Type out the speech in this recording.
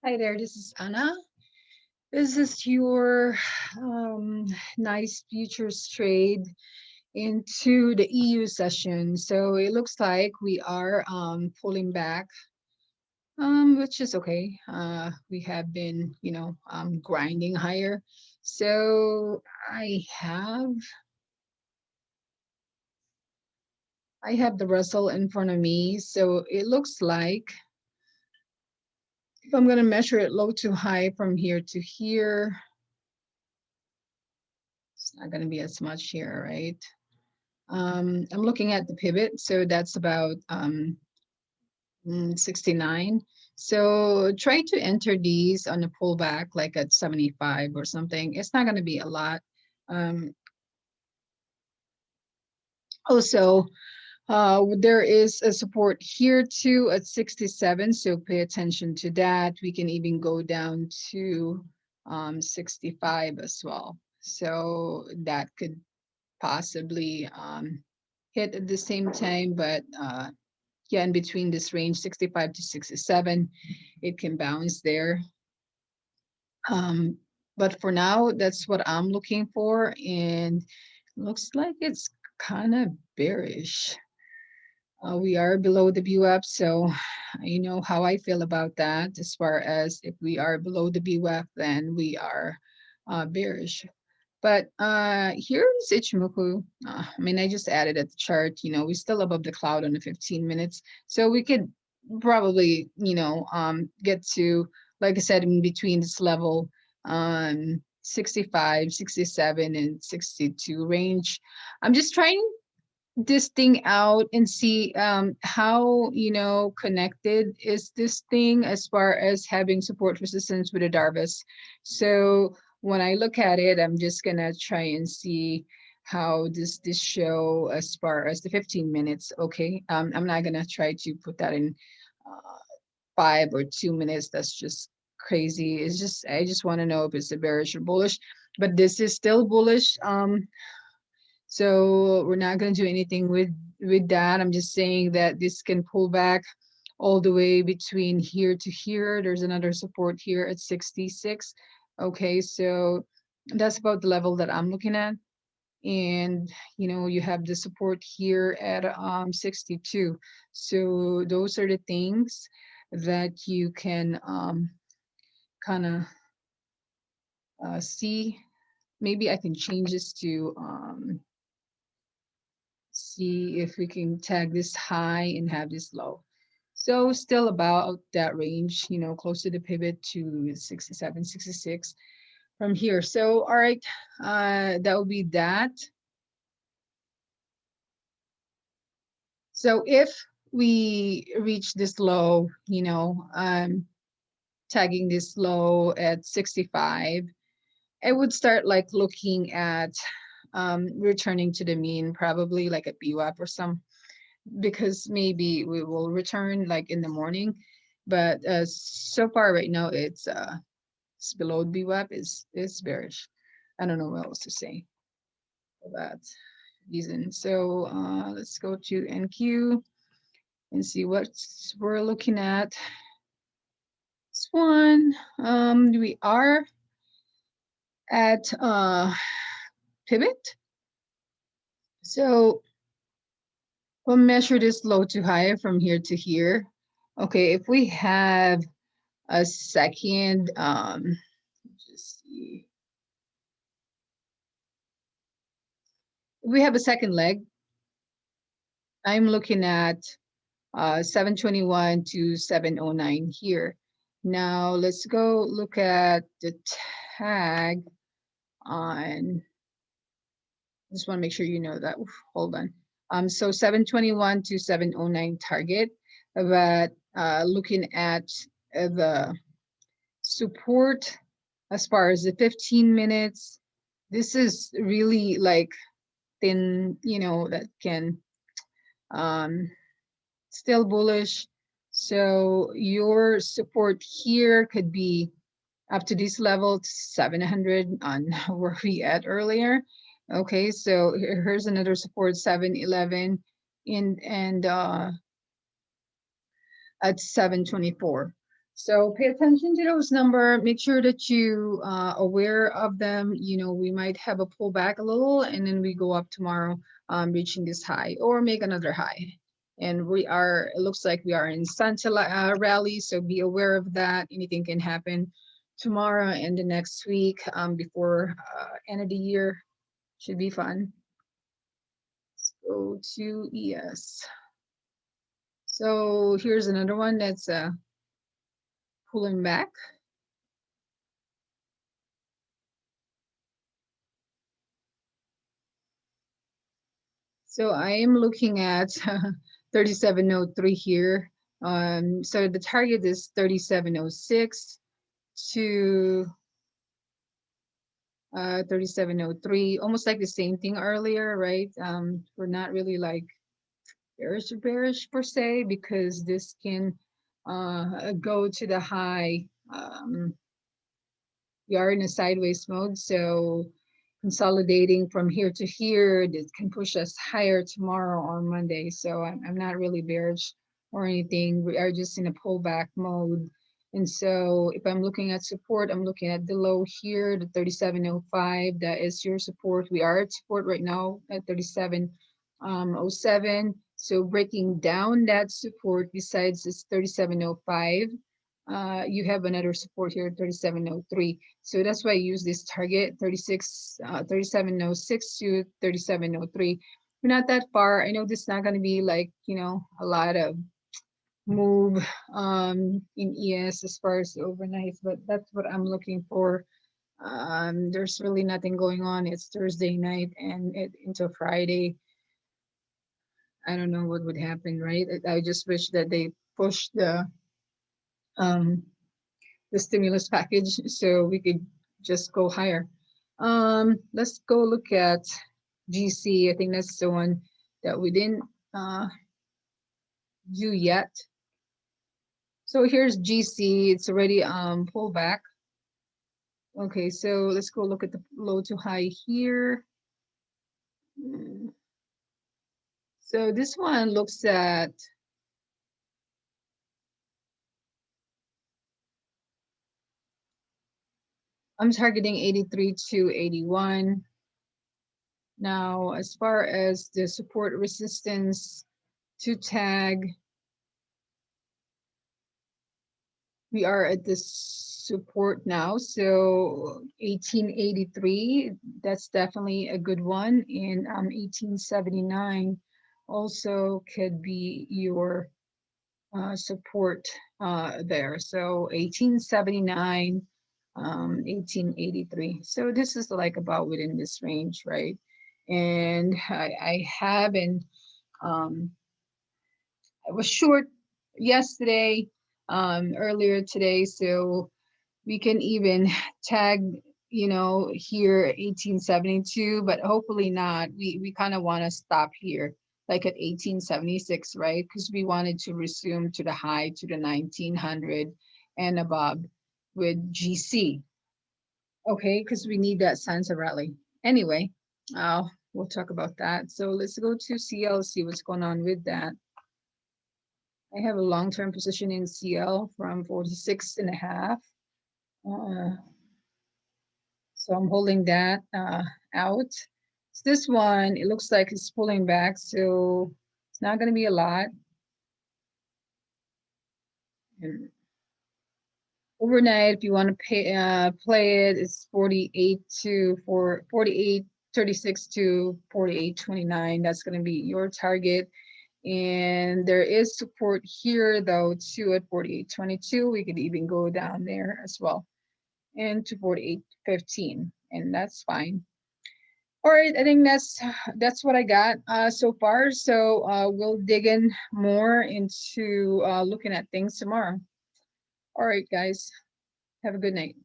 Hi there, this is Anna. This is your nice futures trade into the EU session. So it looks like we are pulling back, which is okay. We have been, grinding higher. So I have the Russell in front of me. So it looks like if I'm going to measure it low to high from here to here, it's not going to be as much here, right? I'm looking at the pivot, so that's about 69. So try to enter these on a pullback like at 75 or something. It's not going to be a lot. Um, Also, there is a support here too at 67, so pay attention to that. We can even go down to 65 as well. So that could possibly hit at the same time, but yeah, in between this range, 65 to 67, it can bounce there. Um, but for now, that's what I'm looking for, and looks like it's kind of bearish. We are below the VWAP, so you know how I feel about that. As far as if we are below the VWAP, then we are bearish. But here's Ichimoku. I mean, I just added at the chart. We're still above the cloud on the 15 minutes, so we could probably, get to, like I said, in between this level, 65, 67, and 62 range. I'm just trying this thing out and see how connected is this thing as far as having support resistance with a Darvis. So when I look at it, I'm just gonna try and see how this show as far as the 15 minutes. Okay, I'm not gonna try to put that in 5 or 2 minutes. That's just crazy. It's just I just want to know if it's a bearish or bullish, but this is still bullish. So we're not going to do anything with that. I'm just saying that this can pull back all the way between here to here. There's another support here at 66. Okay, so that's about the level that I'm looking at. And you have the support here at 62. So those are the things that you can kind of see. Maybe I can change this to see if we can tag this high and have this low. So still about that range, close to the pivot to 67, 66 from here. So, all right, that would be that. So if we reach this low, tagging this low at 65, I would start like looking at returning to the mean, probably like a BWAP or some, because maybe we will return like in the morning. But so far right now, it's below BWAP, is bearish. I don't know what else to say for that reason. So let's go to NQ and see what we're looking at. This one, we are at pivot. So we'll measure this low to high from here to here. Okay, if we have a second, just see. If we have a second leg, I'm looking at 721 to 709 here. Now let's go look at the tag on, just want to make sure you know that. Oof, hold on. So 721 to 709 target, but looking at the support as far as the 15 minutes, this is really like thin, that can still bullish. So your support here could be up to this level, 700 on where we at earlier. Okay, so here's another support, 711, and at 724. So pay attention to those numbers. Make sure that you aware of them. You know, we might have a pullback a little, and then we go up tomorrow, reaching this high or make another high. And we are, it looks like we are in Santa rally, so be aware of that. Anything can happen tomorrow and the next week before end of the year. Should be fun. Let's go to ES. So here's another one that's pulling back. So I am looking at 3703 here. So the target is 3706 to 3703, almost like the same thing earlier, right? We're not really like bearish per se, because this can go to the high. We are in a sideways mode, so consolidating from here to here, this can push us higher tomorrow or Monday. So I'm not really bearish or anything. We are just in a pullback mode. And so if I'm looking at support, I'm looking at the low here, the 3705. That is your support. We are at support right now at 3707. So breaking down that support besides this 3705, you have another support here, 3703. So that's why I use this target, 3706 to 3703. We're not that far. I know this is not going to be like, you know, a lot of move in ES as far as overnight, but that's what I'm looking for. There's really nothing going on. It's Thursday night and into Friday. I don't know what would happen, right? I just wish that they push um, the stimulus package so we could just go higher. Let's go look at GC. I think that's the one that we didn't do yet. So here's GC. It's already pulled back. Okay, so let's go look at the low to high here. So this one looks at I'm targeting 83 to 81. Now, as far as the support resistance to tag, we are at this support now. So 1883, that's definitely a good one. And 1879 also could be your support there. So 1879, 1883. So this is like about within this range, right? And I haven't, I was short yesterday, earlier today, so we can even tag, you know, here 1872, but hopefully not. We kind of want to stop here, like at 1876, right? Because we wanted to resume to the high to the 1900 and above with GC. Okay, because we need that sense of rally. Anyway, we'll talk about that. So let's go to CL, see what's going on with that. I have a long-term position in CL from 46 and a half. So I'm holding that out. So this one, it looks like it's pulling back, so it's not going to be a lot. And overnight, if you want to play it, it's 48 to 36 to 48.29. That's going to be your target. And there is support here though too at 48.22. We could even go down there as well, and to 48.15, and that's fine. All right, I think that's what I got so far. So we'll dig in more into looking at things tomorrow. All right, guys, have a good night.